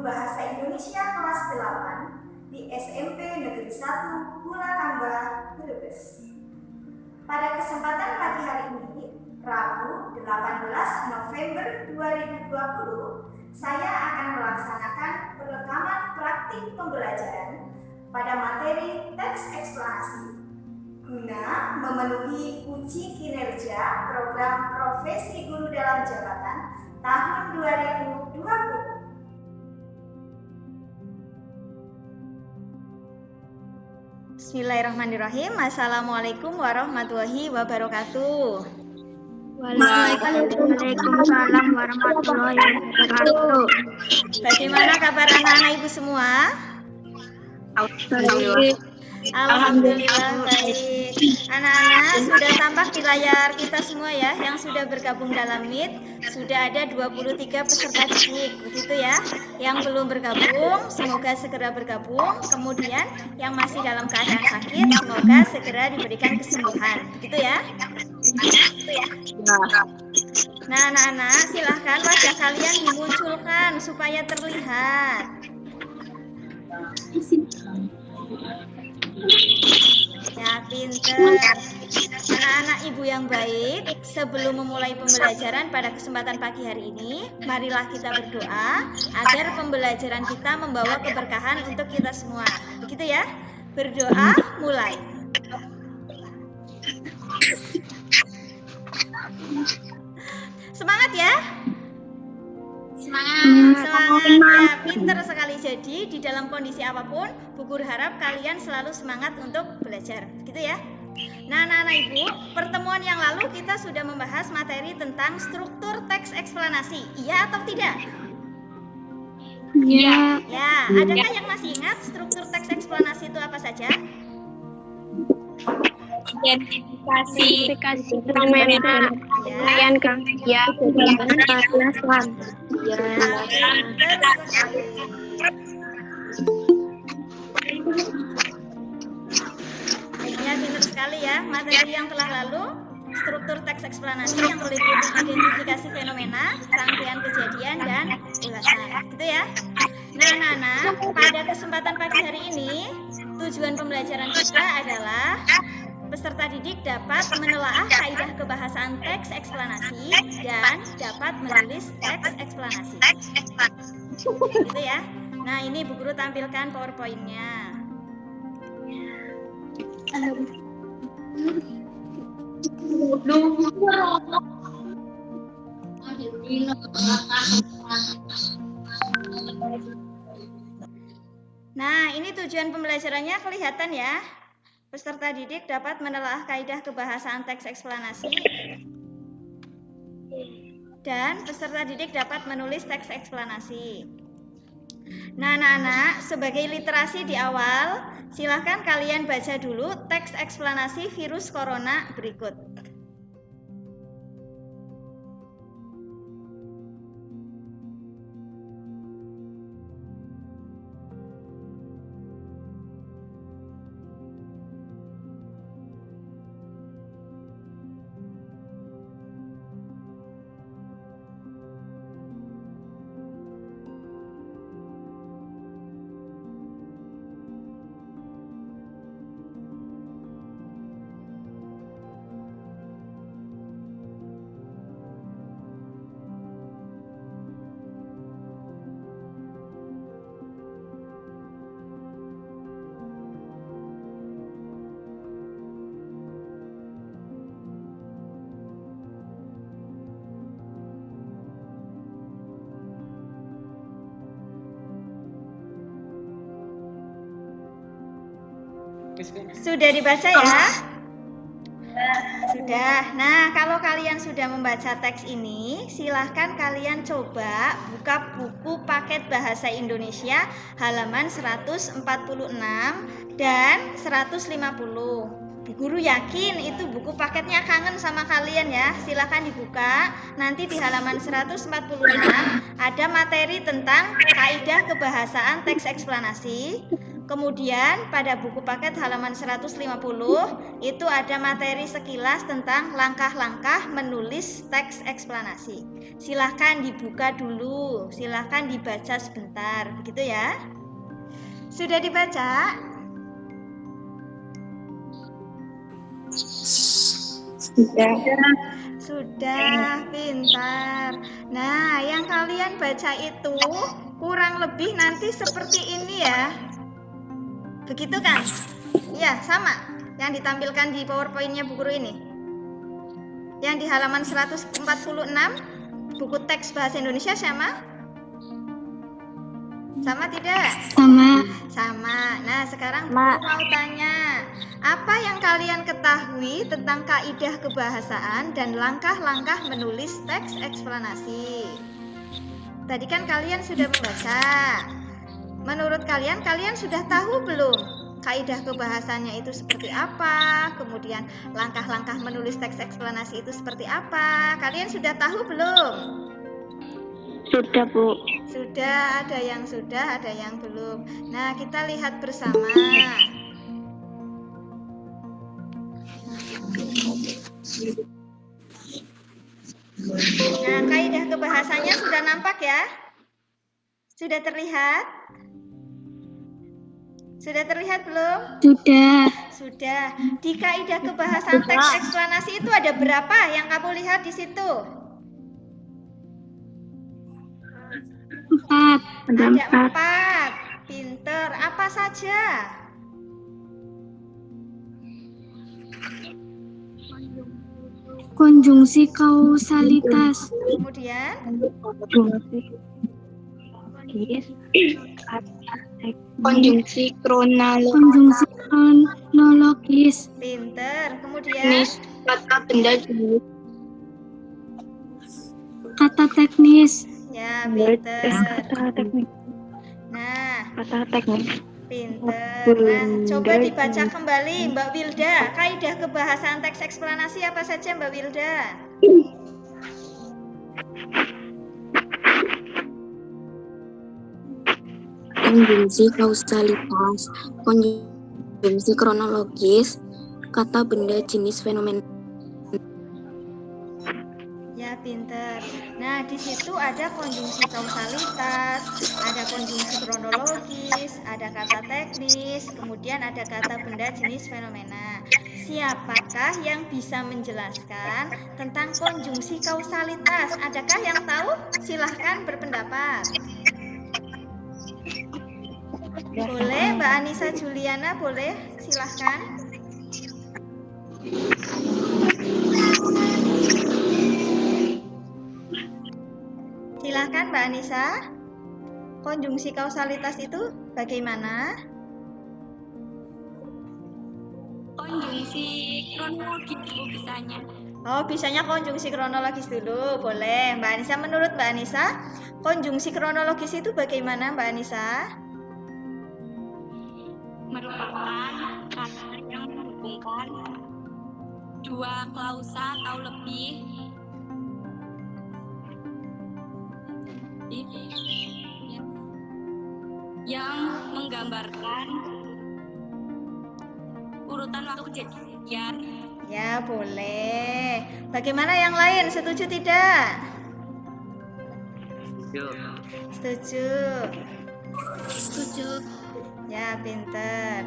Bahasa Indonesia kelas 8 di SMP Negeri 1 Bulakamba, Brebes. Pada kesempatan pagi hari ini, Rabu 18 November 2020, saya akan melaksanakan perekaman praktik pembelajaran pada materi teks eksplanasi guna memenuhi uji kinerja program profesi guru dalam jabatan tahun 2020. Bismillahirrahmanirrahim. Assalamualaikum warahmatullahi wabarakatuh. Waalaikumsalam warahmatullahi wabarakatuh. Bagaimana kabar anak-anak ibu semua? Alhamdulillah baik. Anak-anak sudah tampak di layar kita semua ya, yang sudah bergabung dalam Meet. Sudah ada 23 peserta didik, begitu ya. Yang belum bergabung, semoga segera bergabung. Kemudian yang masih dalam keadaan sakit, semoga segera diberikan kesembuhan, begitu ya. Nah anak-anak, silahkan wajah kalian dimunculkan supaya terlihat. Ya, pinter. Anak-anak ibu yang baik, sebelum memulai pembelajaran pada kesempatan pagi hari ini, marilah kita berdoa agar pembelajaran kita membawa keberkahan untuk kita semua. Begitu ya? Berdoa, mulai. Semangat ya? Semangat ya, pinter sekali. Jadi di dalam kondisi apapun, Bu Guru harap kalian selalu semangat untuk belajar, gitu ya. Nah anak-anak ibu, pertemuan yang lalu kita sudah membahas materi tentang struktur teks eksplanasi, iya atau tidak? Iya. Ya, adakah yang masih ingat struktur teks eksplanasi itu apa saja? Identifikasi fenomena, penilaian kerja, penjelasan. Ya, pintar sekali ya. Materi yang telah lalu, struktur teks eksplanasi yang meliputi identifikasi fenomena, rangkaian kejadian, dan ulasan. Gitu ya. Nah, anak-anak, pada kesempatan pagi hari ini, tujuan pembelajaran kita adalah peserta didik dapat menelaah kaidah kebahasaan teks eksplanasi dan dapat menulis teks eksplanasi. Gitu ya. Nah, ini Bu Guru tampilkan PowerPoint-nya. Nah, ini tujuan pembelajarannya kelihatan ya. Peserta didik dapat menelaah kaidah kebahasaan teks eksplanasi dan peserta didik dapat menulis teks eksplanasi. Nah, anak-anak, sebagai literasi di awal, silahkan kalian baca dulu teks eksplanasi virus corona berikut. Sudah dibaca ya? Sudah. Nah, kalau kalian sudah membaca teks ini, silahkan kalian coba buka buku paket bahasa Indonesia halaman 146 dan 150. Bu Guru yakin itu buku paketnya kangen sama kalian ya. Silahkan dibuka. Nanti di halaman 146 ada materi tentang kaidah kebahasaan teks eksplanasi. Kemudian pada buku paket halaman 150 itu ada materi sekilas tentang langkah-langkah menulis teks eksplanasi. Silahkan dibuka dulu, silahkan dibaca sebentar, begitu ya. Sudah dibaca? Sudah, pintar. Nah, yang kalian baca itu kurang lebih nanti seperti ini ya. Begitu kan? Iya, sama. Yang ditampilkan di PowerPoint-nya Bu Guru ini. Yang di halaman 146, buku teks bahasa Indonesia sama? Sama tidak? Sama. Sama. Nah, sekarang Bu Guru mau tanya, apa yang kalian ketahui tentang kaidah kebahasaan dan langkah-langkah menulis teks eksplanasi? Tadi kan kalian sudah membaca. Menurut kalian sudah tahu belum kaidah kebahasannya itu seperti apa? Kemudian langkah-langkah menulis teks eksplanasi itu seperti apa? Kalian sudah tahu belum? Sudah, Bu. Sudah, ada yang sudah, ada yang belum. Nah, kita lihat bersama. Nah, kaidah kebahasannya sudah nampak ya? Sudah terlihat? Sudah terlihat belum? Sudah. Sudah. Di kaidah kebahasan teks eksplanasi itu ada berapa yang kamu lihat di situ? 4. Ada Ada 4. 4. Pinter. Apa saja? Konjungsi kausalitas. Kemudian? Konjungsi kronologis. Pinter. Kemudian? Kata benda jenis. Kata teknis. Ya, pinter. Kata teknis. Nah, Kata teknis. pinter. Nah, coba dibaca kembali Mbak Wilda. Kaidah kebahasan teks eksplanasi apa saja Mbak Wilda? Konjungsi kausalitas, konjungsi kronologis, kata benda jenis fenomena. Ya, pinter. Nah, di situ ada konjungsi kausalitas, ada konjungsi kronologis, ada kata teknis, kemudian ada kata benda jenis fenomena. Siapakah yang bisa menjelaskan tentang konjungsi kausalitas? Adakah yang tahu? Silahkan berpendapat. Boleh, Mbak Anissa Juliana, boleh? Silahkan. Silahkan Mbak Anissa. Konjungsi kausalitas itu bagaimana? Konjungsi kronologis bisanya. Oh, bisanya konjungsi kronologis dulu. Boleh. Mbak Anissa, menurut Mbak Anissa, konjungsi kronologis itu bagaimana Mbak Anissa? Merupakan kata yang menghubungkan dua klausa atau lebih yang menggambarkan urutan waktu kejadian. Ya, boleh. Bagaimana yang lain? Setuju tidak? Setuju. Setuju. Ya, pinter.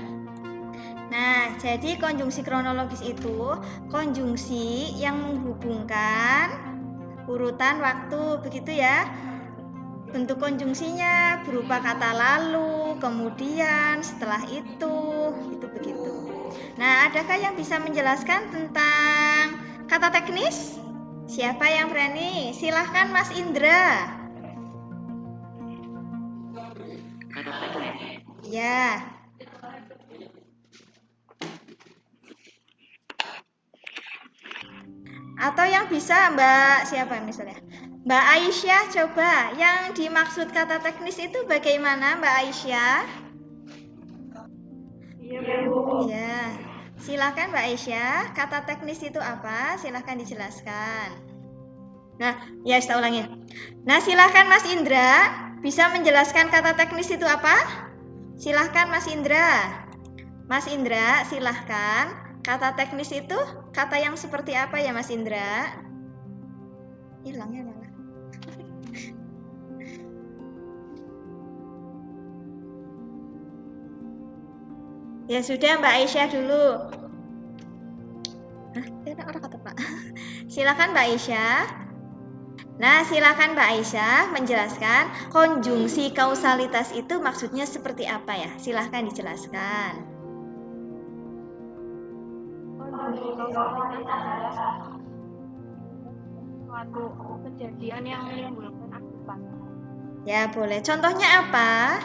Nah, jadi konjungsi kronologis itu konjungsi yang menghubungkan urutan waktu, begitu ya. Bentuk konjungsinya berupa kata lalu, kemudian, setelah itu begitu. Nah, adakah yang bisa menjelaskan tentang kata teknis? Siapa yang berani? Silahkan Mas Indra. Ya. Atau yang bisa Mbak siapa misalnya? Mbak Aisyah, coba yang dimaksud kata teknis itu bagaimana Mbak Aisyah? Iya, Bu. Ya. Silakan Mbak Aisyah, kata teknis itu apa? Silakan dijelaskan. Nah, ya saya ulangi. Nah, silakan Mas Indra, bisa menjelaskan kata teknis itu apa? Silahkan Mas Indra. Mas Indra, silahkan. Kata teknis itu kata yang seperti apa ya Mas Indra? Hilang ya malah. Ya sudah Mbak Aisyah dulu. Orang kata Pak. Silakan Mbak Aisyah. Nah, silakan Mbak Aisyah menjelaskan konjungsi kausalitas itu maksudnya seperti apa ya? Silahkan dijelaskan. Konjungsi kausalitas adalah suatu kejadian yang menimbulkan akibat. Ya, boleh. Contohnya apa?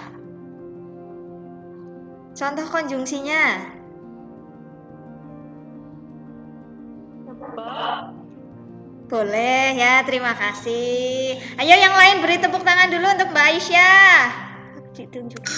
Contoh konjungsinya. Sebab Boleh ya, terima kasih. Ayo yang lain beri tepuk tangan dulu untuk Mbak Aisyah. Ditunjukin.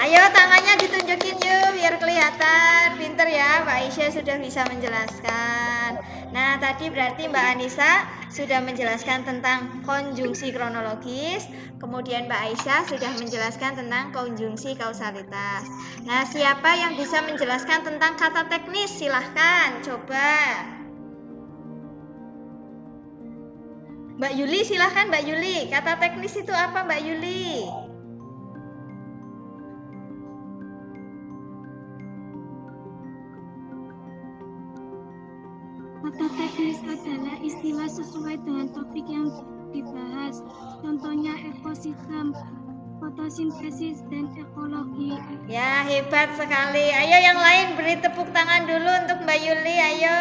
Ayo tangannya ditunjukin yuk biar kelihatan. Pinter ya, Mbak Aisyah sudah bisa menjelaskan. Nah, tadi berarti Mbak Anissa sudah menjelaskan tentang konjungsi kronologis. Kemudian Mbak Aisyah sudah menjelaskan tentang konjungsi kausalitas. Nah, siapa yang bisa menjelaskan tentang kata teknis? Silahkan, coba. Mbak Yuli, silahkan Mbak Yuli. Kata teknis itu apa Mbak Yuli? Kata teknis adalah istilah sesuai dengan topik yang dibahas. Contohnya ekosistem, fotosintesis, dan ekologi. Ya, hebat sekali. Ayo yang lain beri tepuk tangan dulu untuk Mbak Yuli. Ayo.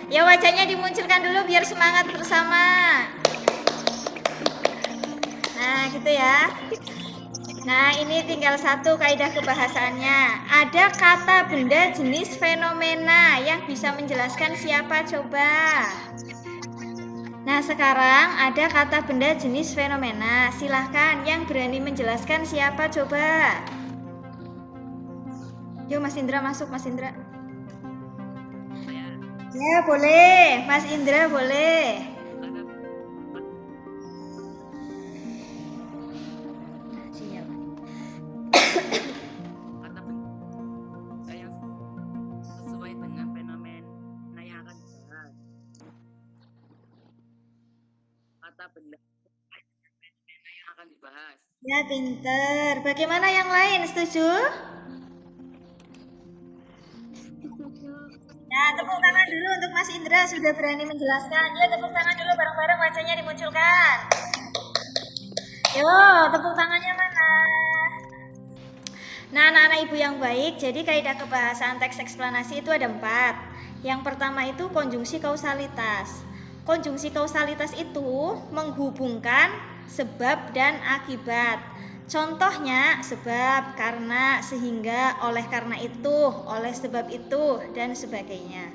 Ya, wajahnya dimunculkan dulu biar semangat bersama. Nah, gitu ya. Nah, ini tinggal satu kaidah kebahasaannya. Ada kata benda jenis fenomena yang bisa menjelaskan siapa coba? Nah, sekarang ada kata benda jenis fenomena. Silahkan yang berani menjelaskan siapa coba? Yuk Mas Indra masuk, Mas Indra. Ya, boleh. Mas Indra boleh. Siap. Kata benda yang sesuai dengan fenomena yang akan dibahas. Kata benda yang akan dibahas. Ya, pinter. Bagaimana yang lain? Setuju? Nah, tepuk tangan dulu untuk Mas Indra sudah berani menjelaskan. Ya, tepuk tangan dulu bareng-bareng wajahnya dimunculkan. Yo, tepuk tangannya mana? Nah, anak-anak ibu yang baik, jadi kaidah kebahasaan teks eksplanasi itu ada 4. Yang pertama itu konjungsi kausalitas. Konjungsi kausalitas itu menghubungkan sebab dan akibat. Contohnya sebab, karena, sehingga, oleh karena itu, oleh sebab itu, dan sebagainya.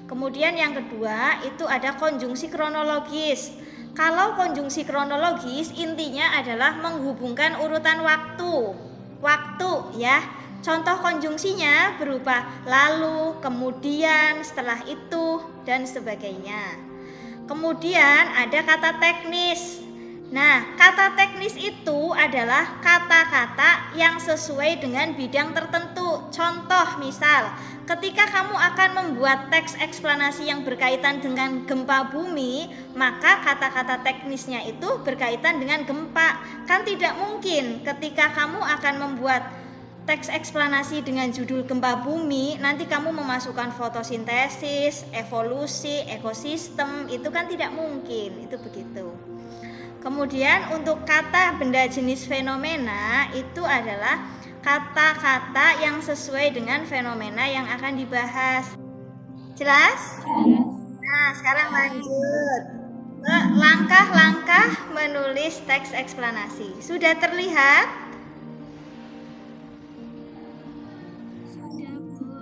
Kemudian yang kedua itu ada konjungsi kronologis. Kalau konjungsi kronologis intinya adalah menghubungkan urutan waktu. Waktu ya. Contoh konjungsinya berupa lalu, kemudian, setelah itu, dan sebagainya. Kemudian ada kata teknis. Nah, kata teknis itu adalah kata-kata yang sesuai dengan bidang tertentu. Contoh misal, ketika kamu akan membuat teks eksplanasi yang berkaitan dengan gempa bumi, maka kata-kata teknisnya itu berkaitan dengan gempa. Kan tidak mungkin ketika kamu akan membuat teks eksplanasi dengan judul gempa bumi, nanti kamu memasukkan fotosintesis, evolusi, ekosistem, itu kan tidak mungkin, itu begitu. Kemudian untuk kata benda jenis fenomena itu adalah kata-kata yang sesuai dengan fenomena yang akan dibahas. Jelas? Nah, sekarang lanjut ke langkah-langkah menulis teks eksplanasi. Sudah terlihat?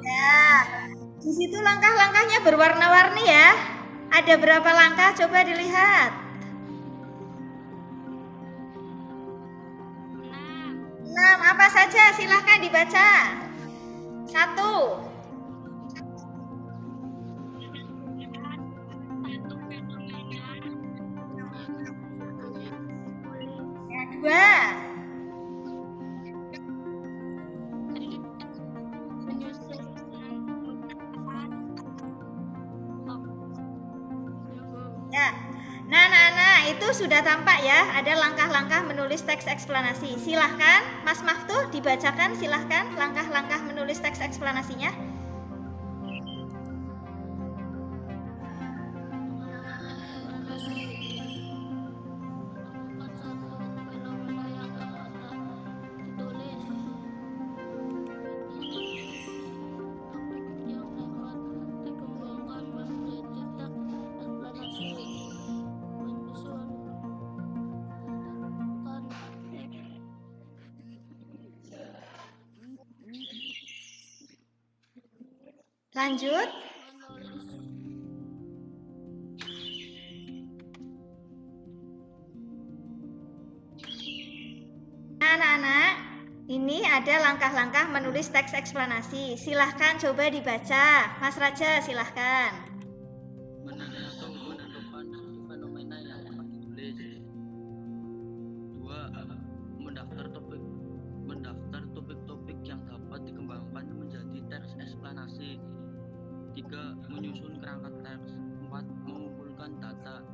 Ya, di situ langkah-langkahnya berwarna-warni ya. Ada berapa langkah? Coba dilihat. 6. Apa saja? Silahkan dibaca. 1. Yang 2. itu sudah tampak ya, ada langkah-langkah menulis teks eksplanasi. Silahkan, Mas Maftuh dibacakan, silahkan langkah-langkah menulis teks eksplanasinya. Lanjut. Nah, anak-anak, ini ada langkah-langkah menulis teks eksplanasi. Silahkan coba dibaca. Mas Raja, silahkan. Menentukan suatu fenomena yang akan ditulis. 2. Mendaftar topik-topik yang dapat dikembangkan menjadi teks eksplanasi. 3. Menyusun kerangka teks. 4. Mengumpulkan data.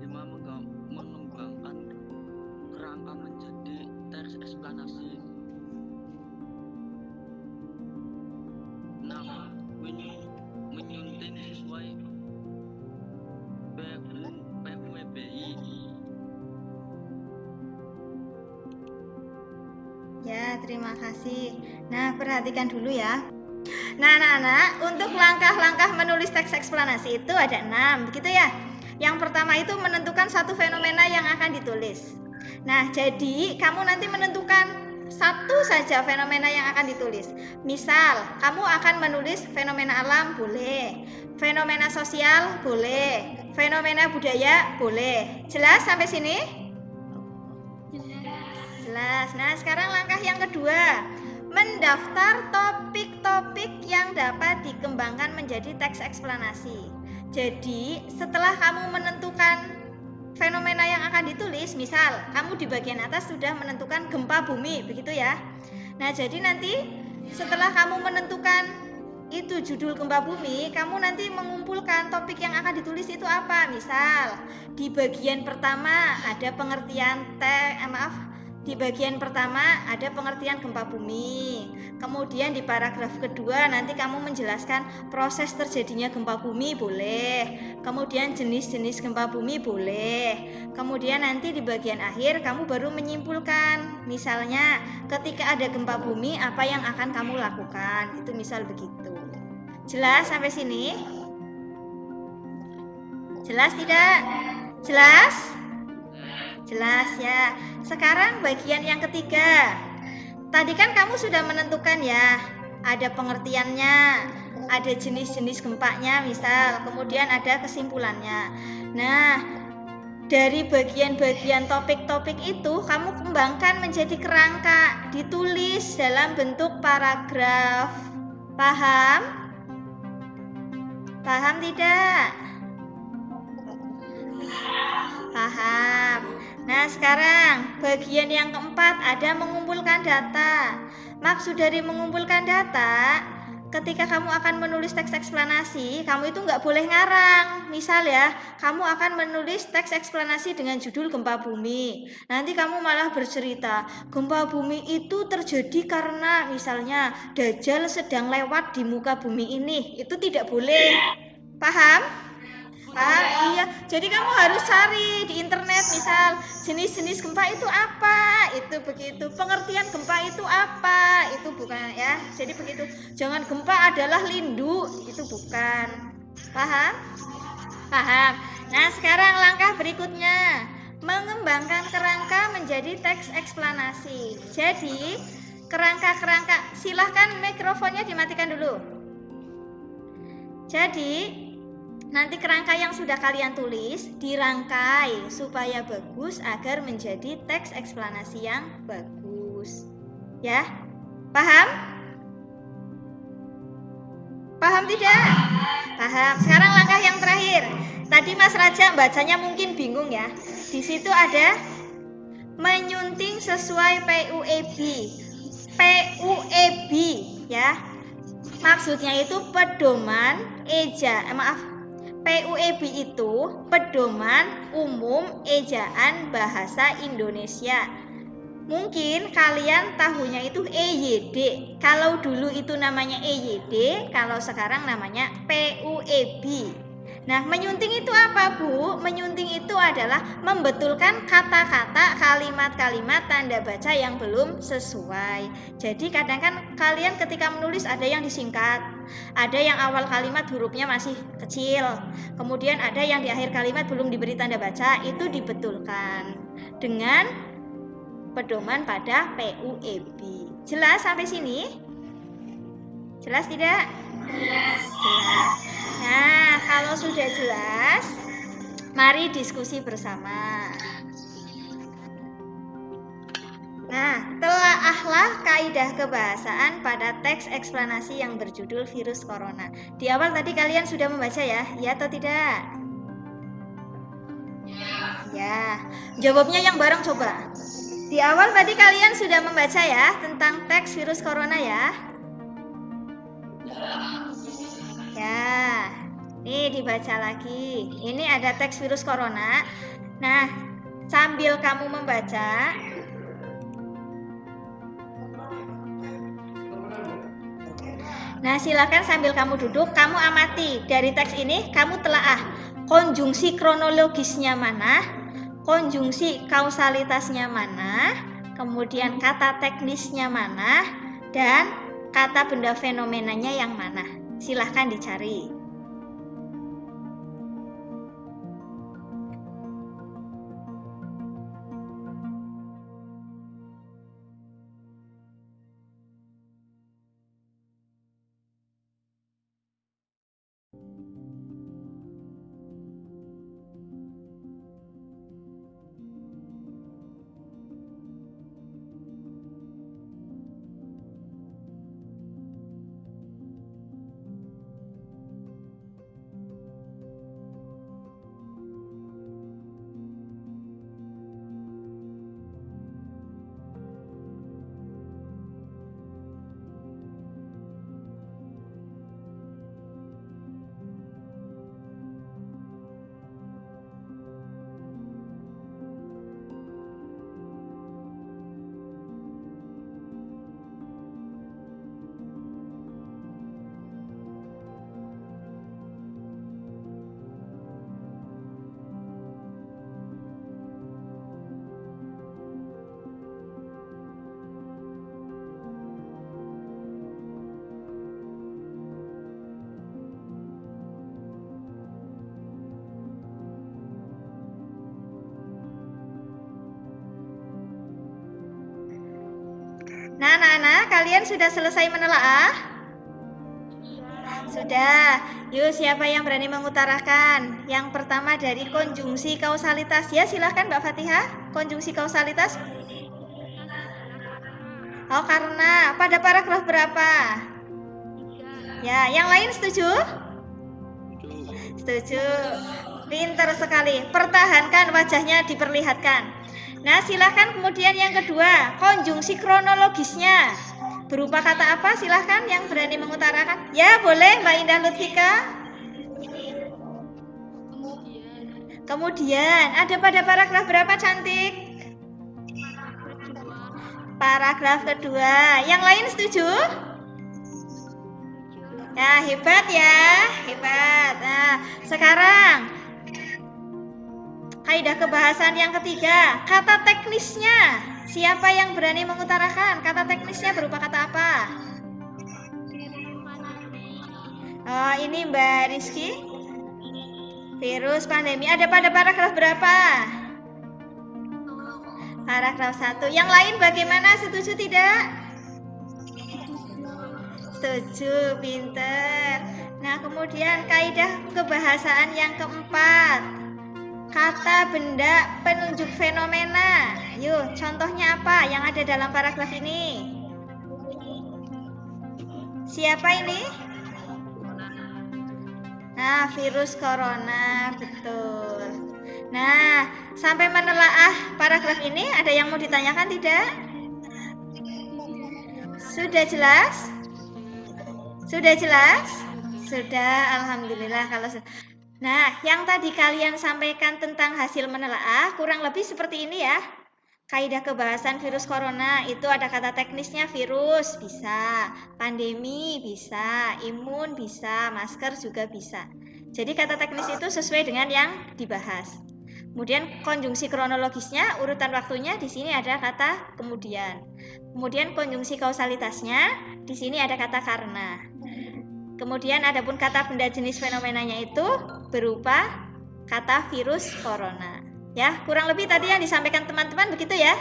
5. Mengembangkan kerangka menjadi teks eksplanasi. 6. Menyunting sesuai PUEBI. Ya, terima kasih. Nah, perhatikan dulu ya. Nah, anak-anak, untuk langkah-langkah menulis teks eksplanasi itu ada 6, begitu ya. Yang pertama itu menentukan satu fenomena yang akan ditulis. Nah, jadi kamu nanti menentukan satu saja fenomena yang akan ditulis. Misal, kamu akan menulis fenomena alam, boleh. Fenomena sosial, boleh. Fenomena budaya, boleh. Jelas sampai sini? Jelas. Nah, sekarang langkah yang kedua. Mendaftar topik-topik yang dapat dikembangkan menjadi teks eksplanasi. Jadi, setelah kamu menentukan fenomena yang akan ditulis, misal kamu di bagian atas sudah menentukan gempa bumi, begitu ya. Nah, jadi nanti setelah kamu menentukan itu judul gempa bumi, kamu nanti mengumpulkan topik yang akan ditulis itu apa. Misal, di bagian pertama ada pengertian di bagian pertama ada pengertian gempa bumi. Kemudian di paragraf kedua nanti kamu menjelaskan proses terjadinya gempa bumi, boleh. Kemudian jenis-jenis gempa bumi, boleh. Kemudian nanti di bagian akhir kamu baru menyimpulkan. Misalnya ketika ada gempa bumi apa yang akan kamu lakukan. Itu misal begitu. Jelas sampai sini? Jelas tidak? Jelas? Jelas ya. Sekarang bagian yang ketiga. Tadi kan kamu sudah menentukan ya, ada pengertiannya, ada jenis-jenis gempanya misal, kemudian ada kesimpulannya. Nah, dari bagian-bagian topik-topik itu kamu kembangkan menjadi kerangka, ditulis dalam bentuk paragraf. Paham? Paham tidak? Paham. Nah, sekarang bagian yang keempat ada mengumpulkan data. Maksud dari mengumpulkan data, ketika kamu akan menulis teks eksplanasi, kamu itu nggak boleh ngarang. Misal ya, kamu akan menulis teks eksplanasi dengan judul gempa bumi. Nanti kamu malah bercerita, gempa bumi itu terjadi karena misalnya Dajjal sedang lewat di muka bumi ini. Itu tidak boleh. Paham? Iya, jadi kamu harus cari di internet misal jenis-jenis gempa itu apa, itu begitu. Pengertian gempa itu apa, itu bukan ya. Jadi begitu. Jangan gempa adalah lindu, itu bukan. Paham? Paham. Nah, sekarang langkah berikutnya, mengembangkan kerangka menjadi teks eksplanasi. Jadi, kerangka-kerangka, silahkan mikrofonnya dimatikan dulu. Jadi, nanti kerangka yang sudah kalian tulis dirangkai supaya bagus agar menjadi teks eksplanasi yang bagus. Ya? Paham? Paham tidak? Paham. Sekarang langkah yang terakhir. Tadi Mas Raja bacanya mungkin bingung ya. Di situ ada menyunting sesuai PUEB. PUEB ya. Maksudnya itu pedoman PUEB itu Pedoman Umum Ejaan Bahasa Indonesia. Mungkin kalian tahunya itu EYD. Kalau dulu itu namanya EYD, kalau sekarang namanya PUEB. Nah, menyunting itu apa, Bu? Menyunting itu adalah membetulkan kata-kata, kalimat-kalimat, tanda baca yang belum sesuai. Jadi kadang kan kalian ketika menulis ada yang disingkat, ada yang awal kalimat hurufnya masih kecil, kemudian ada yang di akhir kalimat belum diberi tanda baca, itu dibetulkan dengan pedoman pada PUEB. Jelas sampai sini? Jelas tidak? Jelas. Nah, kalau sudah jelas, mari diskusi bersama. Nah, telaahlah kaidah kebahasaan pada teks eksplanasi yang berjudul virus corona. Di awal tadi kalian sudah membaca ya? Ya atau tidak? Ya. Jawabnya yang bareng coba. Di awal tadi kalian sudah membaca ya tentang teks virus corona ya? Ya, ini dibaca lagi. Ini ada teks virus corona. Nah, sambil kamu membaca, nah silakan sambil kamu duduk, kamu amati dari teks ini, kamu telaah konjungsi kronologisnya mana, konjungsi kausalitasnya mana, kemudian kata teknisnya mana, dan kata benda fenomenanya yang mana. Silahkan dicari. Nah, anak-anak, kalian sudah selesai menelaah? Sudah. Yuk, siapa yang berani mengutarakan? Yang pertama dari konjungsi kausalitas. Ya, silahkan Mbak Fatihah. Konjungsi kausalitas. Oh, karena. Pada paragraf berapa? Ya, yang lain setuju? Setuju. Pintar sekali. Pertahankan wajahnya, diperlihatkan. Nah, silahkan kemudian yang kedua, konjungsi kronologisnya. Berupa kata apa? Silahkan yang berani mengutarakan. Ya, boleh Mbak Indah Lutfika. Kemudian, ada pada paragraf berapa, cantik? Paragraf kedua. Yang lain setuju? Nah, hebat ya. Hebat. Nah, sekarang kaidah kebahasan yang ketiga, kata teknisnya. Siapa yang berani mengutarakan? Kata teknisnya berupa kata apa? Oh, ini Mbak Rizky. Virus pandemi. Ada pada paragraf berapa? Paragraf 1. Yang lain bagaimana? Setuju tidak? Setuju, pinter. Nah, kemudian kaidah kebahasaan yang keempat. Kata benda penunjuk fenomena. Yuk, contohnya apa yang ada dalam paragraf ini? Siapa ini? Nah, virus corona, betul. Nah, sampai menelaah paragraf ini, ada yang mau ditanyakan tidak? Sudah jelas? Sudah jelas? Sudah, alhamdulillah. Kalau Nah, yang tadi kalian sampaikan tentang hasil menelaah kurang lebih seperti ini ya. Kaidah kebahasan virus corona itu ada kata teknisnya virus bisa, pandemi bisa, imun bisa, masker juga bisa. Jadi kata teknis itu sesuai dengan yang dibahas. Kemudian konjungsi kronologisnya, urutan waktunya di sini ada kata kemudian. Kemudian konjungsi kausalitasnya, di sini ada kata karena. Kemudian adapun kata benda jenis fenomenanya itu berupa kata virus corona. Ya, kurang lebih tadi yang disampaikan teman-teman begitu ya?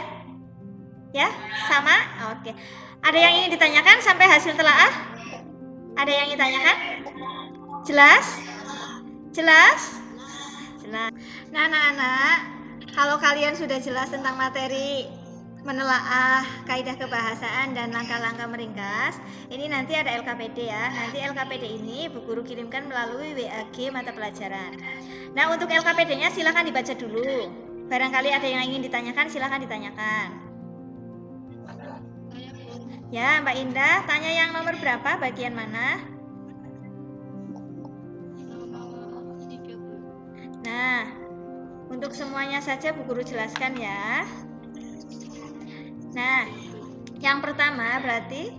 Ya, sama? Oke. Ada yang ingin ditanyakan sampai hasil telaah? Ada yang ingin ditanyakan? Jelas? Jelas? Jelas. Nah, anak-anak, kalau kalian sudah jelas tentang materi menelaah kaidah kebahasaan dan langkah-langkah meringkas, ini nanti ada LKPD ya. Nanti LKPD ini Bu Guru kirimkan melalui WAG mata pelajaran. Nah, untuk LKPD-nya silakan dibaca dulu. Barangkali ada yang ingin ditanyakan, silakan ditanyakan. Ya, Mbak Indah, tanya yang nomor berapa, bagian mana? Nah, untuk semuanya saja Bu Guru jelaskan ya. Nah, yang pertama berarti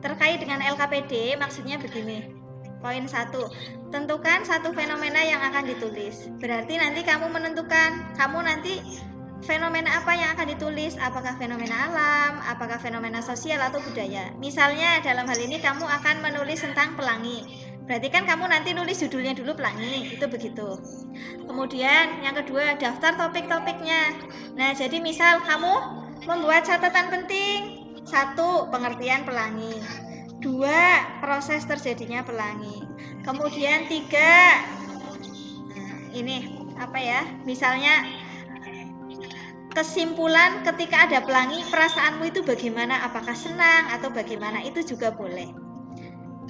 terkait dengan LKPD maksudnya begini. Poin 1, tentukan satu fenomena yang akan ditulis. Berarti nanti kamu menentukan, kamu nanti fenomena apa yang akan ditulis, apakah fenomena alam, apakah fenomena sosial atau budaya. Misalnya dalam hal ini kamu akan menulis tentang pelangi. Berarti kan kamu nanti nulis judulnya dulu pelangi, itu begitu. Kemudian yang kedua, daftar topik-topiknya. Nah, jadi misal kamu membuat catatan penting. 1, pengertian pelangi. 2, proses terjadinya pelangi. Kemudian 3, ini apa ya? Misalnya kesimpulan ketika ada pelangi, perasaanmu itu bagaimana? Apakah senang atau bagaimana? Itu juga boleh.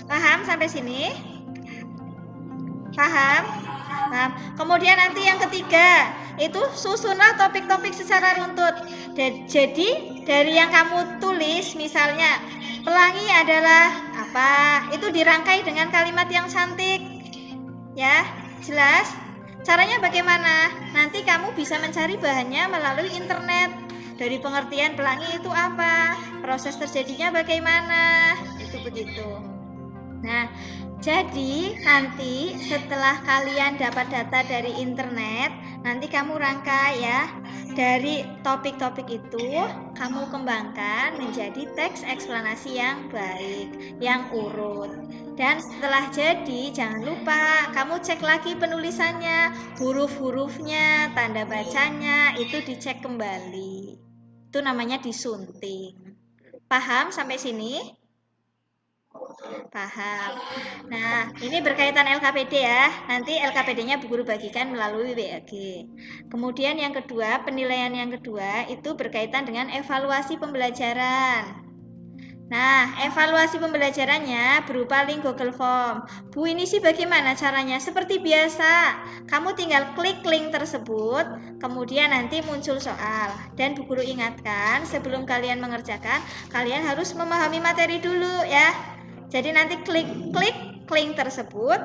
Paham sampai sini? Paham? Nah, kemudian nanti yang ketiga, itu susunlah topik-topik secara runtut. Jadi dari yang kamu tulis, misalnya pelangi adalah apa? Itu dirangkai dengan kalimat yang cantik. Ya, jelas? Caranya bagaimana? Nanti kamu bisa mencari bahannya melalui internet. Dari pengertian pelangi itu apa? Proses terjadinya bagaimana? Itu begitu. Nah, jadi nanti setelah kalian dapat data dari internet, nanti kamu rangkai ya. Dari topik-topik itu, kamu kembangkan menjadi teks eksplanasi yang baik, yang urut. Dan setelah jadi, jangan lupa kamu cek lagi penulisannya, huruf-hurufnya, tanda bacanya, itu dicek kembali. Itu namanya disunting. Paham sampai sini? Paham. Nah, ini berkaitan LKPD ya. Nanti LKPD-nya Bu Guru bagikan melalui WAG. Kemudian yang kedua, penilaian yang kedua itu berkaitan dengan evaluasi pembelajaran. Nah, evaluasi pembelajarannya berupa link Google Form. Bu, ini sih bagaimana caranya? Seperti biasa, kamu tinggal klik link tersebut, kemudian nanti muncul soal. Dan Bu Guru ingatkan, sebelum kalian mengerjakan, kalian harus memahami materi dulu ya. Jadi nanti klik link tersebut,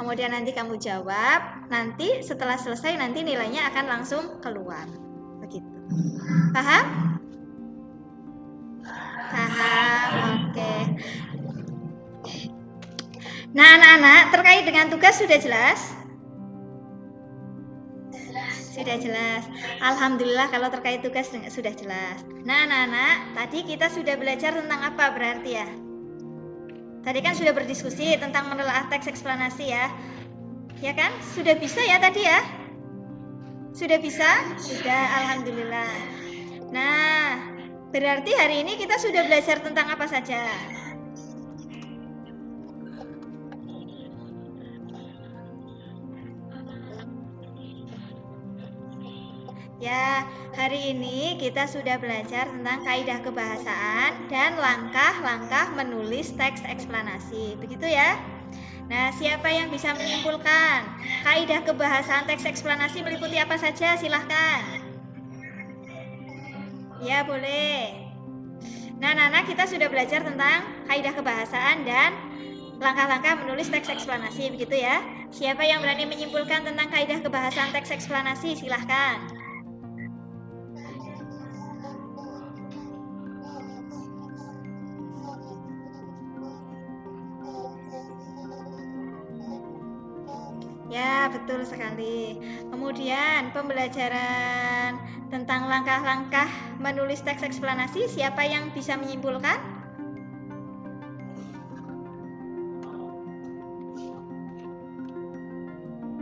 kemudian nanti kamu jawab, nanti setelah selesai nanti nilainya akan langsung keluar. Begitu. Paham? Paham, oke. Nah, anak-anak, terkait dengan tugas sudah jelas? Sudah jelas. Alhamdulillah kalau terkait tugas sudah jelas. Nah, anak-anak, tadi kita sudah belajar tentang apa berarti ya? Tadi kan sudah berdiskusi tentang menelaah teks eksplanasi ya. Ya kan? Sudah bisa ya tadi ya? Sudah bisa? Sudah, alhamdulillah. Nah, berarti hari ini kita sudah belajar tentang apa saja? Ya, hari ini kita sudah belajar tentang kaidah kebahasaan dan langkah-langkah menulis teks eksplanasi. Begitu ya? Nah, siapa yang bisa menyimpulkan? Kaidah kebahasaan teks eksplanasi meliputi apa saja? Silahkan. Ya, boleh. Nah, kita sudah belajar tentang kaidah kebahasaan dan langkah-langkah menulis teks eksplanasi, begitu ya. Siapa yang berani menyimpulkan tentang kaidah kebahasan teks eksplanasi? Silahkan. Ya, betul sekali. Kemudian pembelajaran tentang langkah-langkah menulis teks eksplanasi, siapa yang bisa menyimpulkan?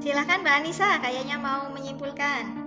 Silahkan Mbak Anissa, kayaknya mau menyimpulkan.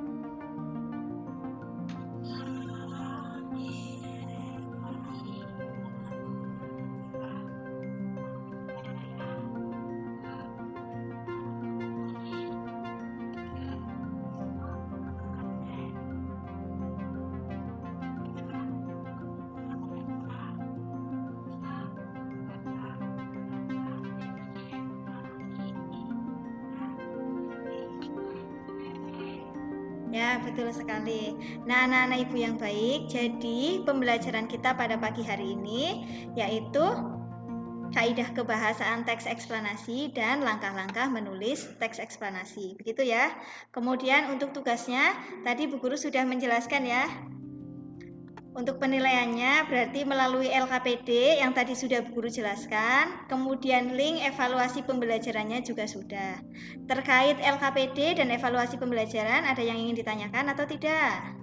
Ya, betul sekali. Nah, anak-anak ibu yang baik, jadi pembelajaran kita pada pagi hari ini yaitu kaidah kebahasaan teks eksplanasi dan langkah-langkah menulis teks eksplanasi. Begitu ya. Kemudian untuk tugasnya, tadi Bu Guru sudah menjelaskan ya. Untuk penilaiannya berarti melalui LKPD yang tadi sudah Bu Guru jelaskan, kemudian link evaluasi pembelajarannya juga sudah. Terkait LKPD dan evaluasi pembelajaran, ada yang ingin ditanyakan atau tidak?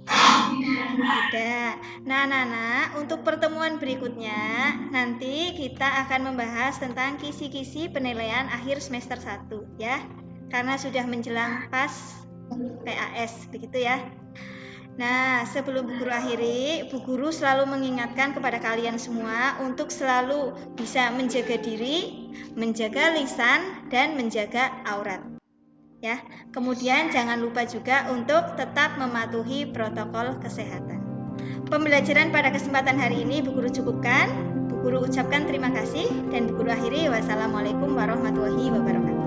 Tidak. Nah, anak-anak, untuk pertemuan berikutnya, nanti kita akan membahas tentang kisi-kisi penilaian akhir semester 1 ya. Karena sudah menjelang pas PAS, begitu ya. Nah, sebelum Bu Guru akhiri, Bu Guru selalu mengingatkan kepada kalian semua untuk selalu bisa menjaga diri, menjaga lisan, dan menjaga aurat. Ya, kemudian jangan lupa juga untuk tetap mematuhi protokol kesehatan. Pembelajaran pada kesempatan hari ini Bu Guru cukupkan. Bu Guru ucapkan terima kasih dan Bu Guru akhiri. Wassalamualaikum warahmatullahi wabarakatuh.